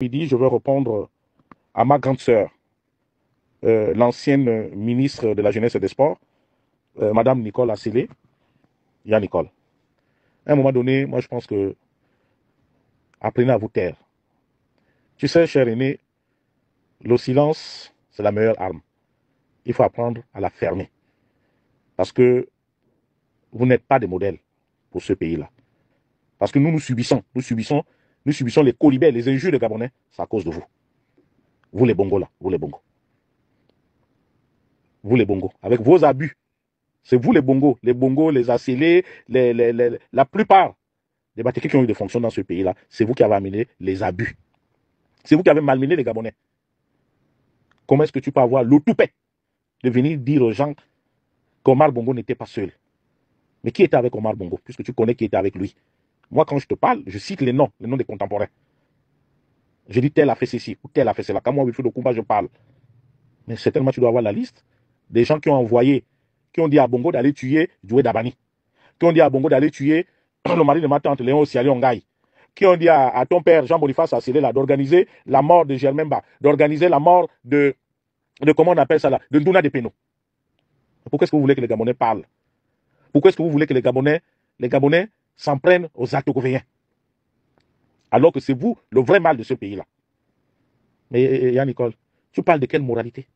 Midi, je vais répondre à ma grande sœur, l'ancienne ministre de la Jeunesse et des Sports, Madame Nicole Assélé. Il y a Nicole. À un moment donné, moi je pense que apprenez à vous taire. Tu sais, cher aîné, le silence, c'est la meilleure arme. Il faut apprendre à la fermer. Parce que vous n'êtes pas des modèles pour ce pays-là. Parce que nous subissons les colibets, les injures des Gabonais, c'est à cause de vous. Vous les bongos là, vous les bongos. Vous les bongos, avec vos abus. C'est vous les bongos, les accélés, la plupart des bâtiments qui ont eu des fonctions dans ce pays-là, c'est vous qui avez amené les abus. C'est vous qui avez malmené les Gabonais. Comment est-ce que tu peux avoir l'autoupet de venir dire aux gens qu'Omar Bongo n'était pas seul? Mais qui était avec Omar Bongo, puisque tu connais qui était avec lui? Moi, quand je te parle, je cite les noms des contemporains. Je dis tel a fait ceci ou tel a fait cela. Quand moi, Wilfried Okumba, je parle. Mais certainement, tu dois avoir la liste des gens qui ont envoyé, qui ont dit à Bongo d'aller tuer Doué Dabani, qui ont dit à Bongo d'aller tuer le mari de ma tante Léon Siali Ongaï, qui ont dit à ton père Jean-Boniface Assélé d'organiser la mort de Germain Ba, d'organiser la mort de comment on appelle ça là, de Ndouna Depeno. Pourquoi est-ce que vous voulez que les Gabonais parlent? Pourquoi est-ce que vous voulez que les Gabonais s'en prennent aux actes gouvernants? Alors que c'est vous le vrai mal de ce pays-là. Mais Yann Nicole, tu parles de quelle moralité?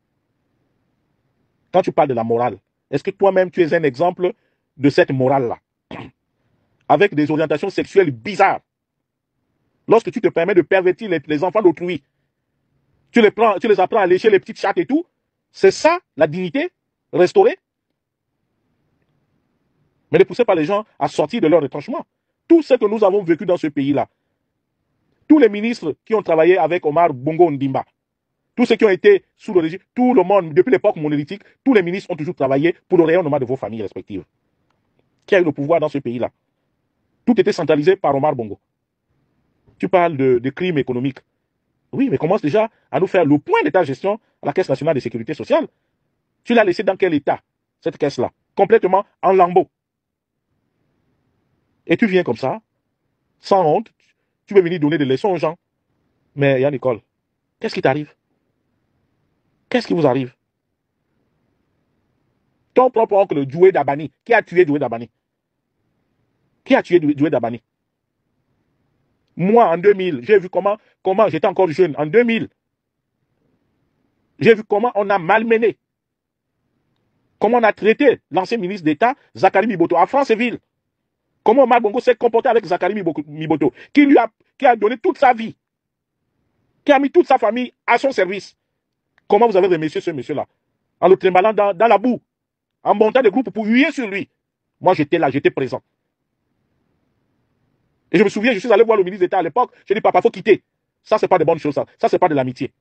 Quand tu parles de la morale, est-ce que toi-même tu es un exemple de cette morale-là? Avec des orientations sexuelles bizarres. Lorsque tu te permets de pervertir les enfants d'autrui, tu les apprends à lécher les petites chattes et tout, c'est ça la dignité restaurée? Mais ne poussez pas les gens à sortir de leur retranchement. Tout ce que nous avons vécu dans ce pays-là, tous les ministres qui ont travaillé avec Omar Bongo Ndimba, tous ceux qui ont été sous le régime, tout le monde, depuis l'époque monolithique, tous les ministres ont toujours travaillé pour le rayonnement de vos familles respectives. Qui a eu le pouvoir dans ce pays-là? Tout était centralisé par Omar Bongo. Tu parles de crimes économiques. Oui, mais commence déjà à nous faire le point de ta gestion à la Caisse nationale de sécurité sociale. Tu l'as laissé dans quel état, cette caisse-là? Complètement en lambeaux. Et tu viens comme ça, sans honte, tu veux venir donner des leçons aux gens. Mais Yann Nicole, qu'est-ce qui t'arrive? Qu'est-ce qui vous arrive? Ton propre oncle Doué Dabani, qui a tué Doué Dabani? Qui a tué Doué Dabani? Moi, en 2000, j'ai vu comment j'étais encore jeune, en 2000, j'ai vu comment on a malmené, comment on a traité l'ancien ministre d'État, Zakari Miboto, à Franceville. Comment Omar Bongo s'est comporté avec Zakari Miboto, qui a donné toute sa vie, qui a mis toute sa famille à son service. Comment vous avez remercié ce monsieur-là? En le trimballant dans la boue, en montant des groupes pour huer sur lui. Moi, j'étais là, j'étais présent. Et je me souviens, je suis allé voir le ministre d'État à l'époque, j'ai dit, papa, il faut quitter. Ça, c'est pas de bonnes choses, ça. Ça, c'est pas de l'amitié.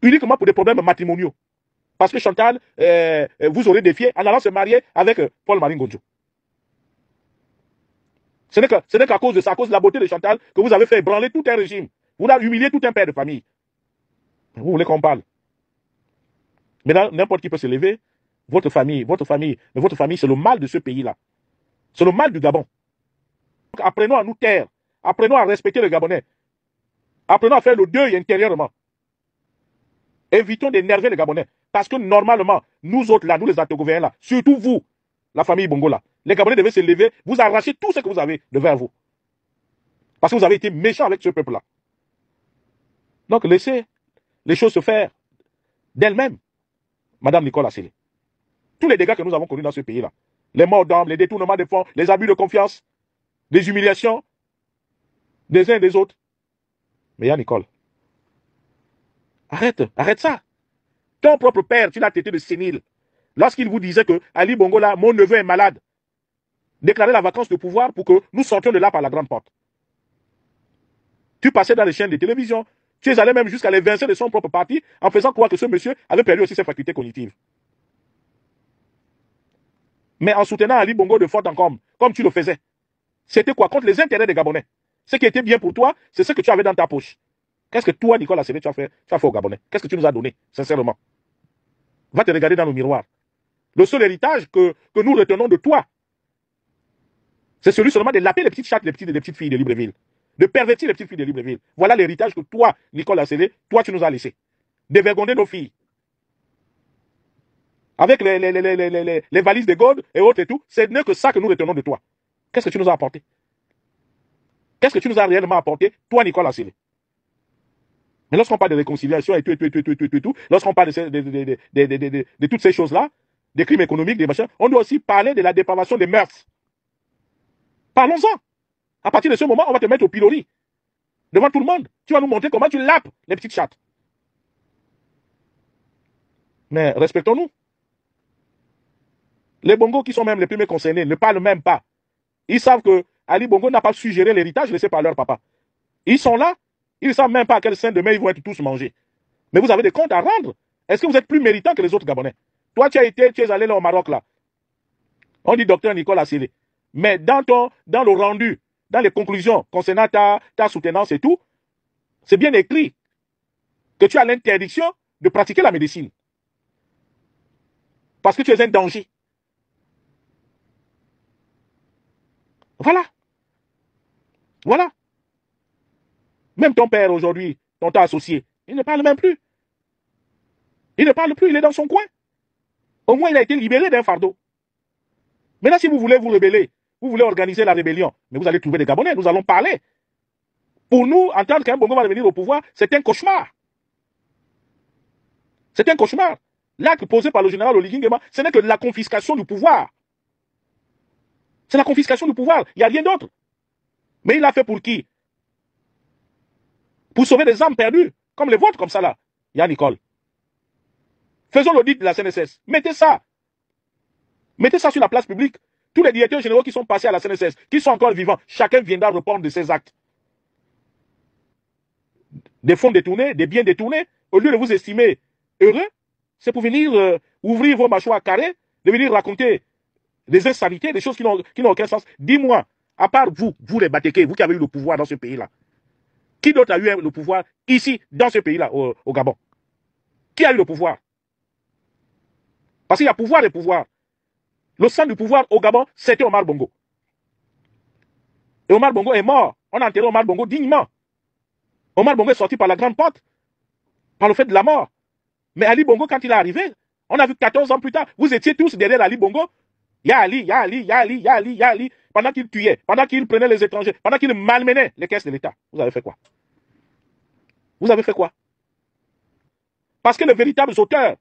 Uniquement pour des problèmes matrimoniaux. Parce que Chantal, vous aurez défié en allant se marier avec Paul-Marie Ngonjo. Ce n'est qu'à cause de ça, à cause de la beauté de Chantal, que vous avez fait ébranler tout un régime. Vous avez humilié tout un père de famille. Vous voulez qu'on parle? Maintenant, n'importe qui peut se lever. Votre famille, c'est le mal de ce pays-là. C'est le mal du Gabon. Donc, apprenons à nous taire. Apprenons à respecter le Gabonais. Apprenons à faire le deuil intérieurement. Évitons d'énerver les Gabonais. Parce que normalement, nous autres là, nous les autogouvernants là, surtout vous, la famille Bongo là, les Gabonais devaient se lever, vous arracher tout ce que vous avez devant vous. Parce que vous avez été méchants avec ce peuple-là. Donc laissez les choses se faire d'elles-mêmes, Madame Nicole Assélé. Tous les dégâts que nous avons connus dans ce pays-là, les morts d'hommes, les détournements de fonds, les abus de confiance, les humiliations des uns et des autres. Mais Yann Nicole, arrête ça. Ton propre père, tu l'as traité de sénile. Lorsqu'il vous disait que Ali Bongo là, mon neveu est malade, déclarer la vacance de pouvoir pour que nous sortions de là par la grande porte. Tu passais dans les chaînes de télévision, tu es allé même jusqu'à l'évincer de son propre parti en faisant croire que ce monsieur avait perdu aussi ses facultés cognitives. Mais en soutenant Ali Bongo de fort en comme tu le faisais, c'était quoi? Contre les intérêts des Gabonais. Ce qui était bien pour toi, c'est ce que tu avais dans ta poche. Qu'est-ce que toi, Nicolas Assélé, tu as fait au Gabonais? Qu'est-ce que tu nous as donné, sincèrement? Va te regarder dans le miroir. Le seul héritage que nous retenons de toi, c'est celui seulement de laper les petites chattes, les petites filles de Libreville. de pervertir les petites filles de Libreville. Voilà l'héritage que toi, Nicolas Assélé, toi, tu nous as laissé. Dévergonder nos filles. Avec les valises de God et autres et tout, ce n'est que ça que nous retenons de toi. Qu'est-ce que tu nous as apporté? Qu'est-ce que tu nous as réellement apporté, toi, Nicolas Assélé? Mais lorsqu'on parle de réconciliation et tout, lorsqu'on parle de toutes ces choses-là, des crimes économiques, des machins, on doit aussi parler de la dépravation des mœurs. Parlons-en. À partir de ce moment, on va te mettre au pilori. Devant tout le monde. Tu vas nous montrer comment tu lapes les petites chattes. Mais respectons-nous. Les Bongos qui sont même les premiers concernés ne parlent même pas. Ils savent que Ali Bongo n'a pas su gérer l'héritage laissé par leur papa. Ils sont là, ils ne savent même pas à quel sein de main ils vont être tous mangés. Mais vous avez des comptes à rendre. Est-ce que vous êtes plus méritant que les autres Gabonais? Toi, tu es allé là au Maroc, là. On dit docteur Nicolas Assélé. Mais dans le rendu, dans les conclusions concernant ta soutenance et tout, c'est bien écrit que tu as l'interdiction de pratiquer la médecine. Parce que tu es un danger. Voilà. Voilà. Même ton père aujourd'hui, ton associé, il ne parle même plus. Il ne parle plus, il est dans son coin. Au moins, il a été libéré d'un fardeau. Maintenant, si vous voulez vous rebeller, vous voulez organiser la rébellion, mais vous allez trouver des Gabonais, nous allons parler. Pour nous, entendre qu'un Bongo va revenir au pouvoir, c'est un cauchemar. C'est un cauchemar. L'acte posé par le général Oligui Nguema, ce n'est que la confiscation du pouvoir. C'est la confiscation du pouvoir, il n'y a rien d'autre. Mais il l'a fait pour qui? Pour sauver des âmes perdues, comme les vôtres, comme ça là. Yann Nicole. Faisons l'audit de la CNSS. Mettez ça. Mettez ça sur la place publique. Tous les directeurs généraux qui sont passés à la CNSS, qui sont encore vivants, chacun viendra répondre de ses actes. Des fonds détournés, des biens détournés, au lieu de vous estimer heureux, c'est pour venir ouvrir vos mâchoires carrées, de venir raconter des insanités, des choses qui n'ont aucun sens. Dis-moi, à part vous les Batéké, vous qui avez eu le pouvoir dans ce pays-là, qui d'autre a eu le pouvoir ici, dans ce pays-là, au Gabon? Qui a eu le pouvoir? Parce qu'il y a pouvoir et pouvoir. Le centre du pouvoir au Gabon, c'était Omar Bongo. Et Omar Bongo est mort. On a enterré Omar Bongo dignement. Omar Bongo est sorti par la grande porte, par le fait de la mort. Mais Ali Bongo, quand il est arrivé, on a vu 14 ans plus tard, vous étiez tous derrière Ali Bongo. Ya Ali, ya Ali, ya Ali, ya Ali, ya Ali. Pendant qu'il tuait, pendant qu'il prenait les étrangers, pendant qu'il malmenait les caisses de l'État. Vous avez fait quoi? Vous avez fait quoi? Parce que le véritable auteur,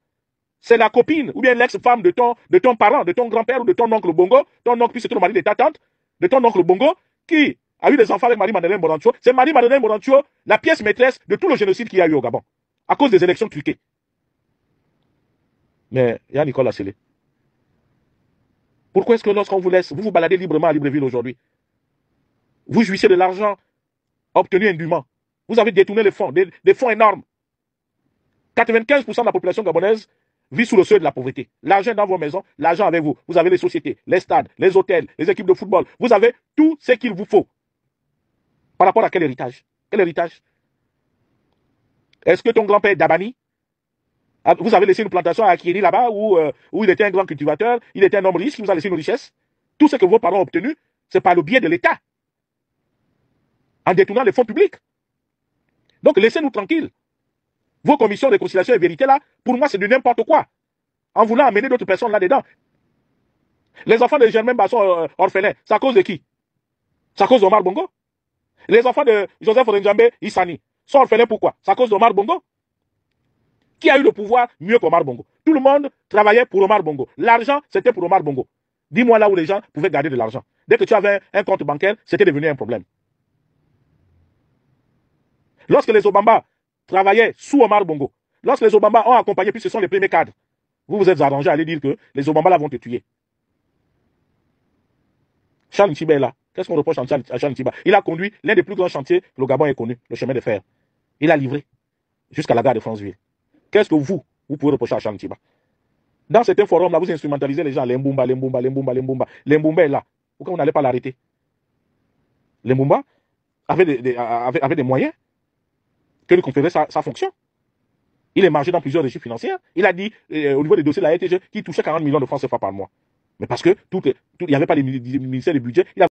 c'est la copine ou bien l'ex-femme de ton parent, de ton grand-père ou de ton oncle Bongo. Ton oncle, puis c'est le mari de ta tante, de ton oncle Bongo, qui a eu des enfants avec Marie-Madeleine Morancho. C'est Marie-Madeleine Morancho, la pièce maîtresse de tout le génocide qu'il y a eu au Gabon, à cause des élections truquées. Mais il y a Nicolas Assélé. Pourquoi est-ce que lorsqu'on vous laisse, vous vous baladez librement à Libreville aujourd'hui, vous jouissez de l'argent obtenu indûment. Vous avez détourné les fonds, des fonds énormes. 95% de la population gabonaise vit sous le seuil de la pauvreté. L'argent dans vos maisons, l'argent avec vous. Vous avez les sociétés, les stades, les hôtels, les équipes de football. Vous avez tout ce qu'il vous faut. Par rapport à quel héritage? Quel héritage? Est-ce que ton grand-père Dabani, vous avez laissé une plantation à Akiri là-bas où il était un grand cultivateur, il était un homme riche qui vous a laissé une richesse? Tout ce que vos parents ont obtenu, c'est par le biais de l'État. En détournant les fonds publics. Donc laissez-nous tranquilles. Vos commissions de réconciliation et vérité là, pour moi c'est de n'importe quoi. En voulant amener d'autres personnes là-dedans. Les enfants de Germain Basson orphelins, c'est à cause de qui? C'est à cause d'Omar Bongo. Les enfants de Joseph Orenjambe Issani sont orphelins pourquoi? C'est à cause d'Omar Bongo. Qui a eu le pouvoir mieux qu'Omar Bongo? Tout le monde travaillait pour Omar Bongo. L'argent, c'était pour Omar Bongo. Dis-moi là où les gens pouvaient garder de l'argent. Dès que tu avais un compte bancaire, c'était devenu un problème. Lorsque les Obama travaillaient sous Omar Bongo, lorsque les Obama ont accompagné, puis ce sont les premiers cadres, vous vous êtes arrangé à aller dire que les Obama là vont te tuer. Charles Ntiba est là. Qu'est-ce qu'on reproche à Charles Ntiba? Il a conduit l'un des plus grands chantiers que le Gabon ait connu, le chemin de fer. Il a livré jusqu'à la gare de Franceville. Qu'est-ce que vous pouvez reprocher à Charles Ntiba? Dans certains forums là, vous instrumentalisez les gens, l'Embumba, l'Embumba, l'Embumba, l'Embumba. L'Embumba est là. Pourquoi on n'allait pas l'arrêter? L'Embumba avait des moyens que lui conférait sa fonction. Il est margé dans plusieurs régies financières. Il a dit, au niveau des dossiers de la RTG, qu'il touchait 40 millions de francs CFA par mois. Mais parce que il n'y avait pas les ministères du budget.